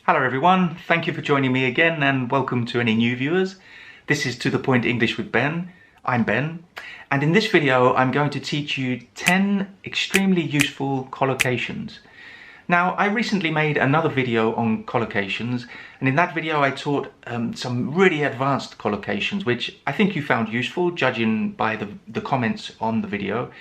Hello everyone, thank you for joining me again and welcome to any new viewers. This is To The Point English with Ben. I'm Ben, and in this video I'm going to teach you 10 extremely useful collocations. Now, I recently made another video on collocations, and in that video I taught some really advanced collocations which I think you found useful, judging by the comments on the video.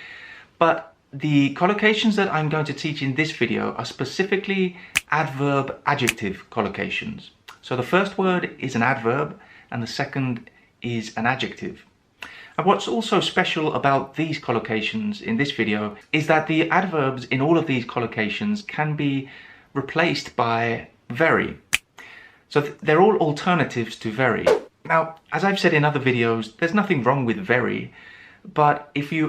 But the collocations that I'm going to teach in this video are specifically adverb-adjective collocations. So the first word is an adverb and the second is an adjective. And what's also special about these collocations in this video is that the adverbs in all of these collocations can be replaced by very. So they're all alternatives to very. Now, as I've said in other videos, there's nothing wrong with very, but if we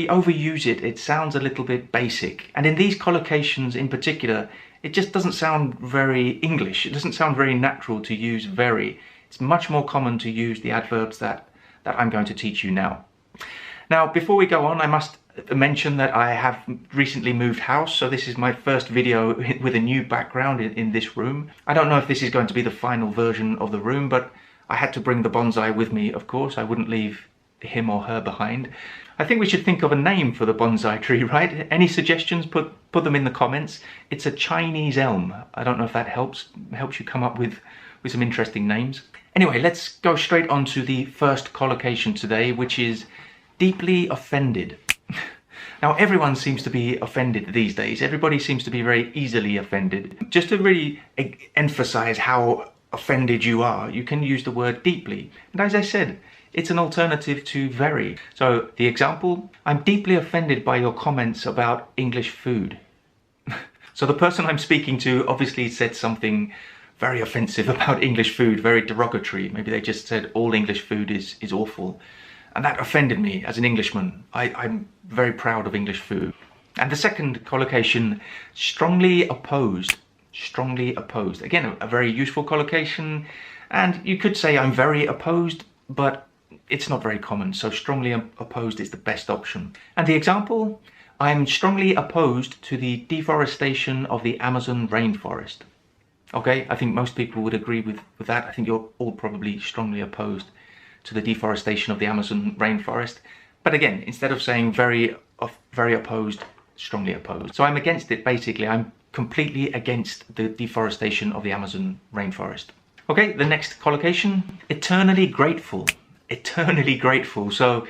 overuse it, it sounds a little bit basic. And in these collocations in particular, it just doesn't sound very English. It doesn't sound very natural to use very. It's much more common to use the adverbs that I'm going to teach you now. Now, before we go on, I must mention that I have recently moved house, so this is my first video with a new background in this room. I don't know if this is going to be the final version of the room, but I had to bring the bonsai with me, of course. I wouldn't leave him or her behind. I think we should think of a name for the bonsai tree, right? Any suggestions? Put them in the comments. It's a Chinese elm. I don't know if that helps you come up with some interesting names. Anyway, let's go straight on to the first collocation today, which is deeply offended. Now, everyone seems to be offended these days. Everybody seems to be very easily offended. Just to really emphasize how offended you are, you can use the word deeply. And as I said, it's an alternative to very. So the example, I'm deeply offended by your comments about English food. So the person I'm speaking to obviously said something very offensive about English food, very derogatory. Maybe they just said all English food is awful. And that offended me as an Englishman. I'm very proud of English food. And the second collocation, strongly opposed. Strongly opposed. Again, a very useful collocation. And you could say I'm very opposed, but it's not very common, so strongly opposed is the best option. And the example, I'm strongly opposed to the deforestation of the Amazon rainforest. Okay, I think most people would agree with that. I think you're all probably strongly opposed to the deforestation of the Amazon rainforest. But again, instead of saying very opposed, strongly opposed. So I'm against it, basically. I'm completely against the deforestation of the Amazon rainforest. Okay, the next collocation, eternally grateful. Eternally grateful. So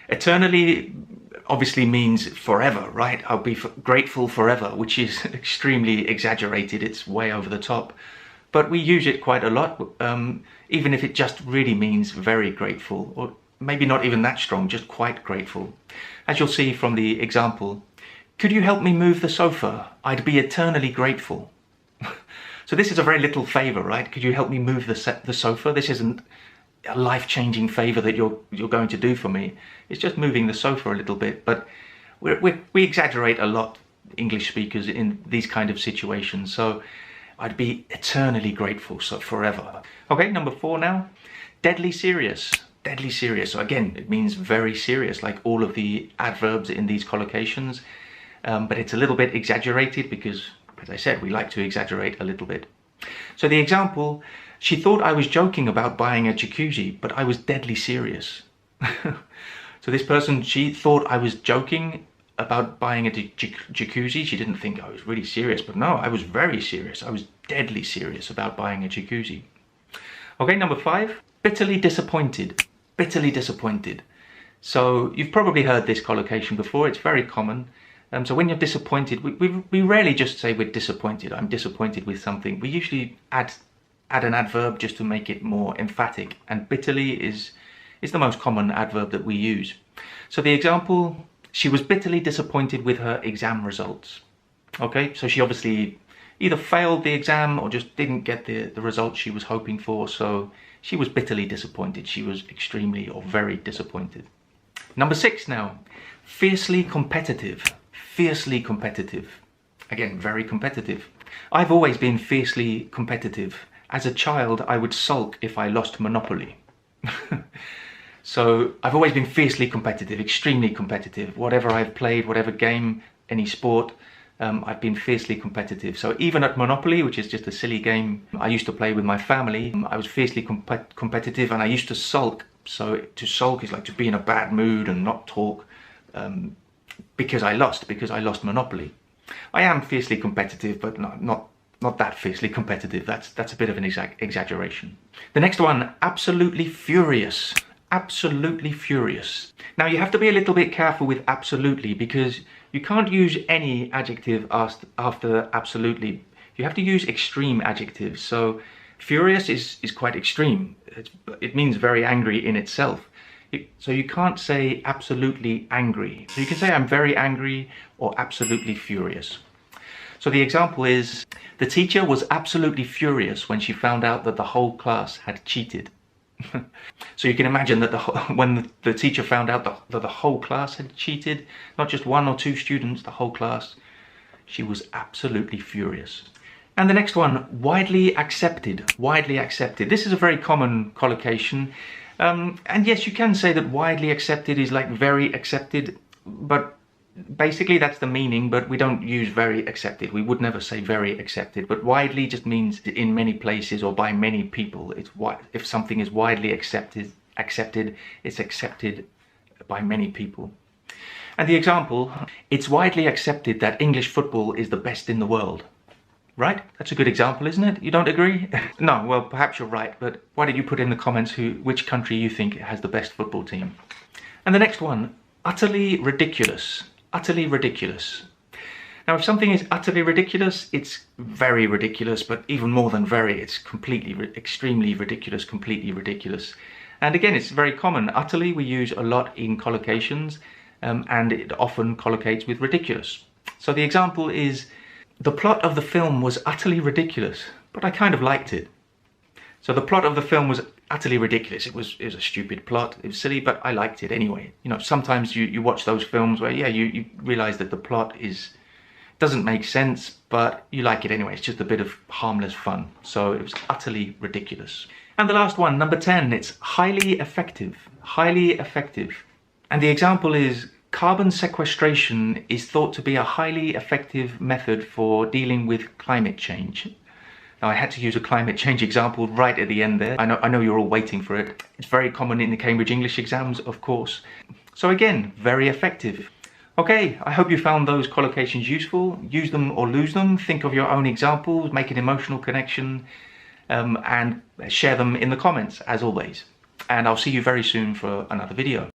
eternally obviously means forever, right? I'll be grateful forever, which is extremely exaggerated. It's way over the top. But we use it quite a lot, even if it just really means very grateful, or maybe not even that strong, just quite grateful. As you'll see from the example, could you help me move the sofa? I'd be eternally grateful. So this is a very little favor, right? Could you help me move the sofa? This isn't a life-changing favor that you're going to do for me. It's just moving the sofa a little bit, but we exaggerate a lot, English speakers, in these kind of situations. So I'd be eternally grateful, so forever. Okay, number 4 now, deadly serious. Deadly serious. So again, it means very serious, like all of the adverbs in these collocations, but it's a little bit exaggerated because, as I said, we like to exaggerate a little bit. So the example, she thought I was joking about buying a jacuzzi, but I was deadly serious. So this person, she thought I was joking about buying a jacuzzi. She didn't think I was really serious, but no, I was very serious. I was deadly serious about buying a jacuzzi. Okay, number 5, bitterly disappointed. Bitterly disappointed. So you've probably heard this collocation before. It's very common. So when you're disappointed, we rarely just say we're disappointed. I'm disappointed with something. We usually add an adverb just to make it more emphatic, and bitterly is the most common adverb that we use. So the example, she was bitterly disappointed with her exam results. Okay, so she obviously either failed the exam or just didn't get the results she was hoping for, so she was bitterly disappointed. She was extremely or very disappointed. Number 6 now, fiercely competitive. Fiercely competitive. Again, very competitive. I've always been fiercely competitive. As a child, I would sulk if I lost Monopoly. So I've always been fiercely competitive, extremely competitive. Whatever I've played, whatever game, any sport, I've been fiercely competitive. So even at Monopoly, which is just a silly game I used to play with my family, I was fiercely competitive, and I used to sulk. So to sulk is like to be in a bad mood and not talk because I lost Monopoly. I am fiercely competitive, but not that fiercely competitive. That's a bit of an exaggeration. The next one, absolutely furious. Absolutely furious. Now you have to be a little bit careful with absolutely, because you can't use any adjective after absolutely. You have to use extreme adjectives. So furious is quite extreme. It means very angry in itself. So you can't say absolutely angry. So you can say I'm very angry or absolutely furious. So the example is, the teacher was absolutely furious when she found out that the whole class had cheated. So you can imagine that when the teacher found out that the whole class had cheated, not just one or two students, the whole class, she was absolutely furious. And the next one, widely accepted. Widely accepted. This is a very common collocation. And yes, you can say that widely accepted is like very accepted, but basically that's the meaning, but we don't use very accepted. We would never say very accepted, but widely just means in many places or by many people. If something is widely accepted, it's accepted by many people. And the example, it's widely accepted that English football is the best in the world. Right? That's a good example, isn't it? You don't agree? No, well, perhaps you're right, but why don't you put in the comments which country you think has the best football team? And the next one, utterly ridiculous. Utterly ridiculous. Now, if something is utterly ridiculous, it's very ridiculous, but even more than very, it's extremely ridiculous, completely ridiculous. And again, it's very common. Utterly we use a lot in collocations, and it often collocates with ridiculous. So the example is, the plot of the film was utterly ridiculous, but I kind of liked it. So the plot of the film was utterly ridiculous. It was a stupid plot. It was silly, but I liked it anyway. You know, sometimes you watch those films where, yeah, you realize that the plot doesn't make sense, but you like it anyway. It's just a bit of harmless fun. So it was utterly ridiculous. And the last one, number 10, it's highly effective. Highly effective. And the example is, carbon sequestration is thought to be a highly effective method for dealing with climate change. Now, I had to use a climate change example right at the end there. I know you're all waiting for it. It's very common in the Cambridge English exams, of course. So again, very effective. Okay, I hope you found those collocations useful. Use them or lose them. Think of your own examples, make an emotional connection, and share them in the comments, as always. And I'll see you very soon for another video.